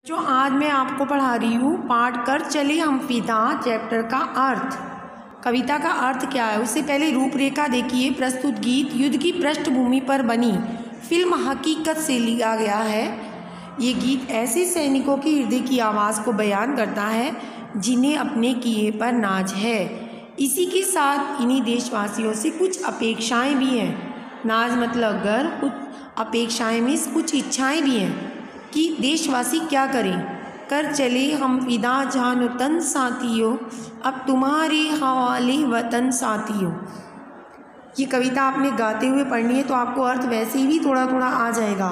जो आज मैं आपको पढ़ा रही हूँ, पाठ कर चले हम फिदा चैप्टर का अर्थ। कविता का अर्थ क्या है, उससे पहले रूपरेखा देखिए। प्रस्तुत गीत युद्ध की पृष्ठभूमि पर बनी फिल्म हकीकत से लिया गया है। ये गीत ऐसे सैनिकों की हृदय की आवाज़ को बयान करता है जिन्हें अपने किए पर नाज है। इसी के साथ इन्हीं देशवासियों से कुछ अपेक्षाएं भी हैं। नाज मतलब गर्व, कुछ अपेक्षाएं में कुछ इच्छाएं भी हैं कि देशवासी क्या करें। कर चले हम फिदा जानो तन साथियों, अब तुम्हारे हवाले वतन साथियों। ये कविता आपने गाते हुए पढ़नी है तो आपको अर्थ वैसे ही भी थोड़ा थोड़ा आ जाएगा।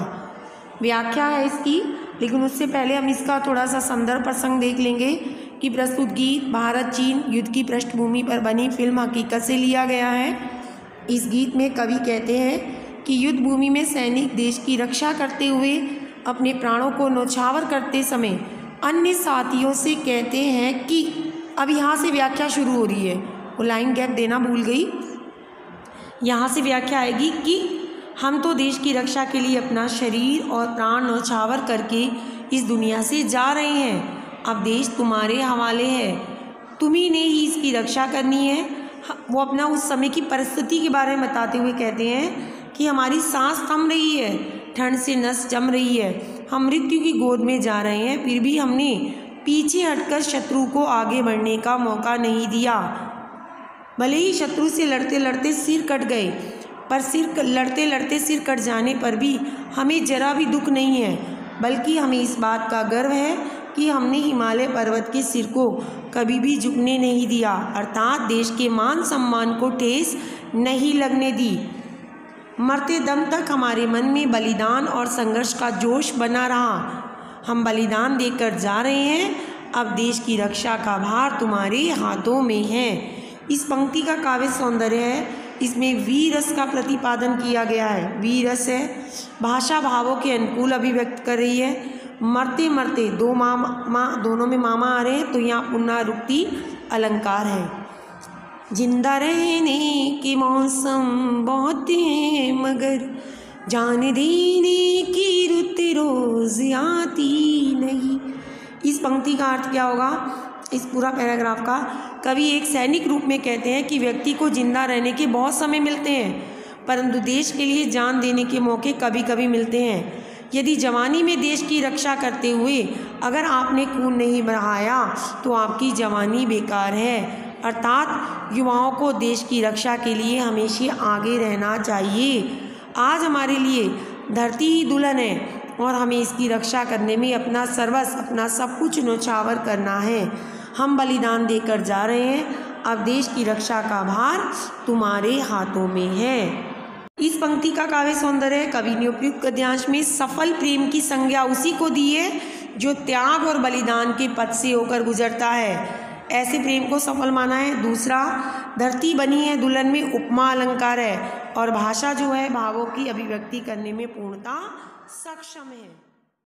व्याख्या है इसकी, लेकिन उससे पहले हम इसका थोड़ा सा संदर्भ प्रसंग देख लेंगे कि प्रस्तुत गीत भारत चीन युद्ध की पृष्ठभूमि पर बनी फिल्म हकीकत से लिया गया है। इस गीत में कवि कहते हैं कि युद्ध भूमि में सैनिक देश की रक्षा करते हुए अपने प्राणों को न्यौछावर करते समय अन्य साथियों से कहते हैं कि, अब यहाँ से व्याख्या शुरू हो रही है, वो लाइन गैप देना भूल गई। यहाँ से व्याख्या आएगी कि हम तो देश की रक्षा के लिए अपना शरीर और प्राण न्यौछावर करके इस दुनिया से जा रहे हैं। अब देश तुम्हारे हवाले है, तुम्ही ने ही इसकी रक्षा करनी है। वो अपना उस समय की परिस्थिति के बारे में बताते हुए कहते हैं कि हमारी सांस थम रही है, ठंड से नस जम रही है, हम मृत्यु की गोद में जा रहे हैं, फिर भी हमने पीछे हटकर शत्रु को आगे बढ़ने का मौका नहीं दिया। भले ही शत्रु से लड़ते लड़ते सिर कट गए, पर लड़ते लड़ते सिर कट जाने पर भी हमें जरा भी दुख नहीं है, बल्कि हमें इस बात का गर्व है कि हमने हिमालय पर्वत के सिर को कभी भी झुकने नहीं दिया, अर्थात देश के मान सम्मान को ठेस नहीं लगने दी। मरते दम तक हमारे मन में बलिदान और संघर्ष का जोश बना रहा। हम बलिदान देकर जा रहे हैं, अब देश की रक्षा का भार तुम्हारे हाथों में है। इस पंक्ति का काव्य सौंदर्य है, इसमें वीर रस का प्रतिपादन किया गया है। वीर रस है, भाषा भावों के अनुकूल अभिव्यक्त कर रही है। मरते मरते दोनों में मामा आ रहे हैं, तो यहाँ पुनरावृत्ति अलंकार है। जिंदा रहने के मौसम बहुत हैं, मगर जान देने की रुत रोज आती नहीं। इस पंक्ति का अर्थ क्या होगा, इस पूरा पैराग्राफ का कवि एक सैनिक रूप में कहते हैं कि व्यक्ति को जिंदा रहने के बहुत समय मिलते हैं, परंतु देश के लिए जान देने के मौके कभी कभी मिलते हैं। यदि जवानी में देश की रक्षा करते हुए अगर आपने खून नहीं बहाया तो आपकी जवानी बेकार है, अर्थात युवाओं को देश की रक्षा के लिए हमेशा आगे रहना चाहिए। आज हमारे लिए धरती ही दुल्हन है और हमें इसकी रक्षा करने में अपना सर्वस्व, अपना सब कुछ न्यौछावर करना है। हम बलिदान देकर जा रहे हैं, अब देश की रक्षा का भार तुम्हारे हाथों में है। इस पंक्ति का काव्य सौंदर्य कवि ने उपयुक्त गद्यांश में सफल प्रेम की संज्ञा उसी को दी है जो त्याग और बलिदान के पथ से होकर गुजरता है। ऐसे प्रेम को सफल माना है। दूसरा, धरती बनी है दुल्हन में उपमा अलंकार है, और भाषा जो है भावों की अभिव्यक्ति करने में पूर्णतः सक्षम है।